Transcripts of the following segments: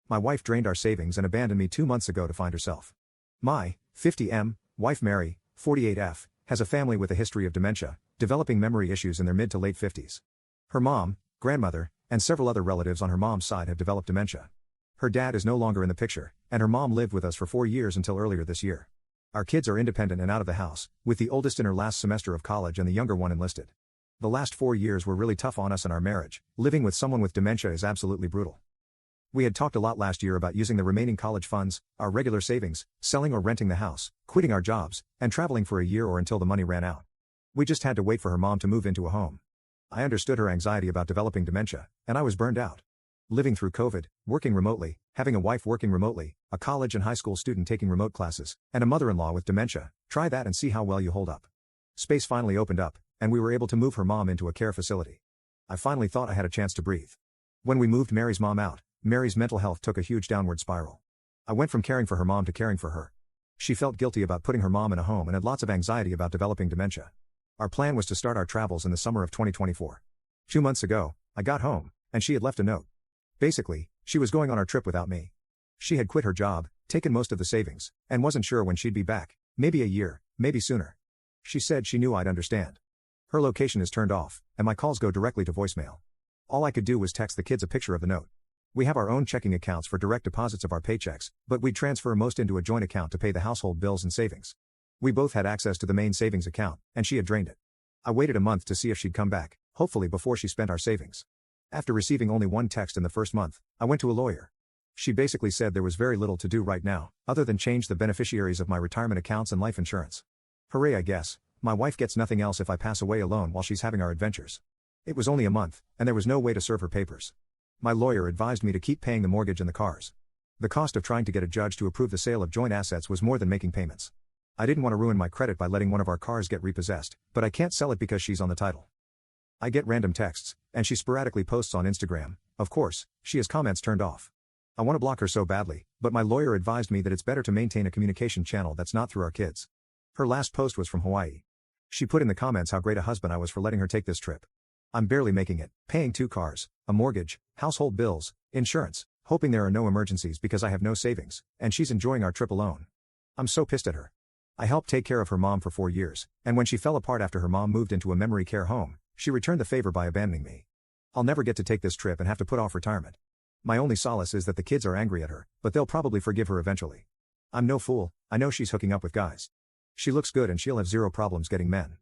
My wife drained our savings and abandoned me 2 months ago to find herself. My 50M wife Mary, 48F, has a family with a history of dementia, developing memory issues in their mid to late 50s. Her mom, grandmother, and several other relatives on her mom's side have developed dementia. Her dad is no longer in the picture, and her mom lived with us for 4 years until earlier this year. Our kids are independent and out of the house, with the oldest in her last semester of college and the younger one enlisted. The last 4 years were really tough on us and our marriage. Living with someone with dementia is absolutely brutal. We had talked a lot last year about using the remaining college funds, our regular savings, selling or renting the house, quitting our jobs, and traveling for a year or until the money ran out. We just had to wait for her mom to move into a home. I understood her anxiety about developing dementia, and I was burned out. Living through COVID, working remotely, having a wife working remotely, a college and high school student taking remote classes, and a mother-in-law with dementia, try that and see how well you hold up. Space finally opened up, and we were able to move her mom into a care facility. I finally thought I had a chance to breathe. When we moved Mary's mom out, Mary's mental health took a huge downward spiral. I went from caring for her mom to caring for her. She felt guilty about putting her mom in a home and had lots of anxiety about developing dementia. Our plan was to start our travels in the summer of 2024. 2 months ago, I got home, and she had left a note. Basically, she was going on our trip without me. She had quit her job, taken most of the savings, and wasn't sure when she'd be back, maybe a year, maybe sooner. She said she knew I'd understand. Her location is turned off, and my calls go directly to voicemail. All I could do was text the kids a picture of the note. We have our own checking accounts for direct deposits of our paychecks, but we'd transfer most into a joint account to pay the household bills and savings. We both had access to the main savings account, and she had drained it. I waited a month to see if she'd come back, hopefully before she spent our savings. After receiving only one text in the first month, I went to a lawyer. She basically said there was very little to do right now, other than change the beneficiaries of my retirement accounts and life insurance. Hooray, I guess. My wife gets nothing else if I pass away alone while she's having our adventures. It was only a month, and there was no way to serve her papers. My lawyer advised me to keep paying the mortgage and the cars. The cost of trying to get a judge to approve the sale of joint assets was more than making payments. I didn't want to ruin my credit by letting one of our cars get repossessed, but I can't sell it because she's on the title. I get random texts, and she sporadically posts on Instagram. Of course, she has comments turned off. I want to block her so badly, but my lawyer advised me that it's better to maintain a communication channel that's not through our kids. Her last post was from Hawaii. She put in the comments how great a husband I was for letting her take this trip. I'm barely making it, paying 2 cars, a mortgage, household bills, insurance, hoping there are no emergencies because I have no savings, and she's enjoying our trip alone. I'm so pissed at her. I helped take care of her mom for 4 years, and when she fell apart after her mom moved into a memory care home, she returned the favor by abandoning me. I'll never get to take this trip and have to put off retirement. My only solace is that the kids are angry at her, but they'll probably forgive her eventually. I'm no fool, I know she's hooking up with guys. She looks good and she'll have zero problems getting men.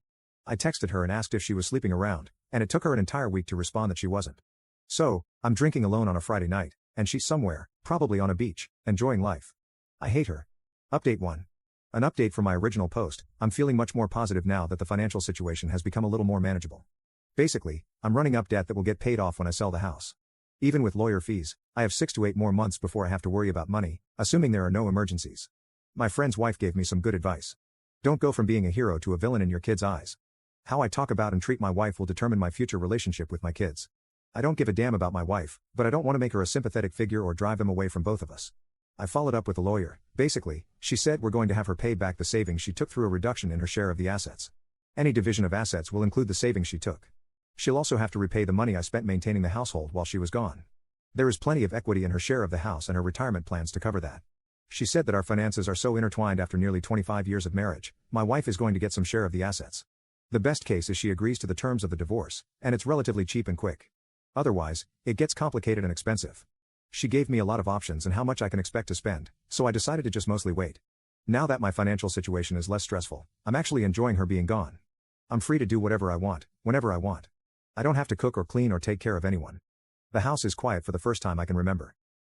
I texted her and asked if she was sleeping around, and it took her an entire week to respond that she wasn't. So, I'm drinking alone on a Friday night, and she's somewhere, probably on a beach, enjoying life. I hate her. Update 1. An update from my original post. I'm feeling much more positive now that the financial situation has become a little more manageable. Basically, I'm running up debt that will get paid off when I sell the house. Even with lawyer fees, I have 6 to 8 more months before I have to worry about money, assuming there are no emergencies. My friend's wife gave me some good advice. Don't go from being a hero to a villain in your kids' eyes. How I talk about and treat my wife will determine my future relationship with my kids. I don't give a damn about my wife, but I don't want to make her a sympathetic figure or drive them away from both of us. I followed up with the lawyer. Basically, she said we're going to have her pay back the savings she took through a reduction in her share of the assets. Any division of assets will include the savings she took. She'll also have to repay the money I spent maintaining the household while she was gone. There is plenty of equity in her share of the house and her retirement plans to cover that. She said that our finances are so intertwined after nearly 25 years of marriage, my wife is going to get some share of the assets. The best case is she agrees to the terms of the divorce, and it's relatively cheap and quick. Otherwise, it gets complicated and expensive. She gave me a lot of options and how much I can expect to spend, so I decided to just mostly wait. Now that my financial situation is less stressful, I'm actually enjoying her being gone. I'm free to do whatever I want, whenever I want. I don't have to cook or clean or take care of anyone. The house is quiet for the first time I can remember.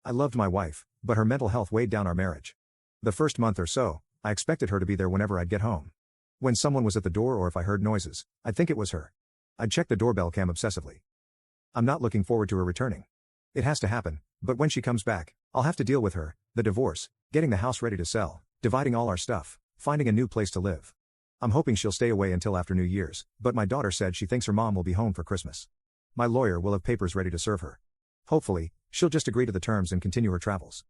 I loved my wife, but her mental health weighed down our marriage. The first month or so, I expected her to be there whenever I'd get home. When someone was at the door or if I heard noises, I'd think it was her. I'd check the doorbell cam obsessively. I'm not looking forward to her returning. It has to happen, but when she comes back, I'll have to deal with her, the divorce, getting the house ready to sell, dividing all our stuff, finding a new place to live. I'm hoping she'll stay away until after New Year's, but my daughter said she thinks her mom will be home for Christmas. My lawyer will have papers ready to serve her. Hopefully, she'll just agree to the terms and continue her travels.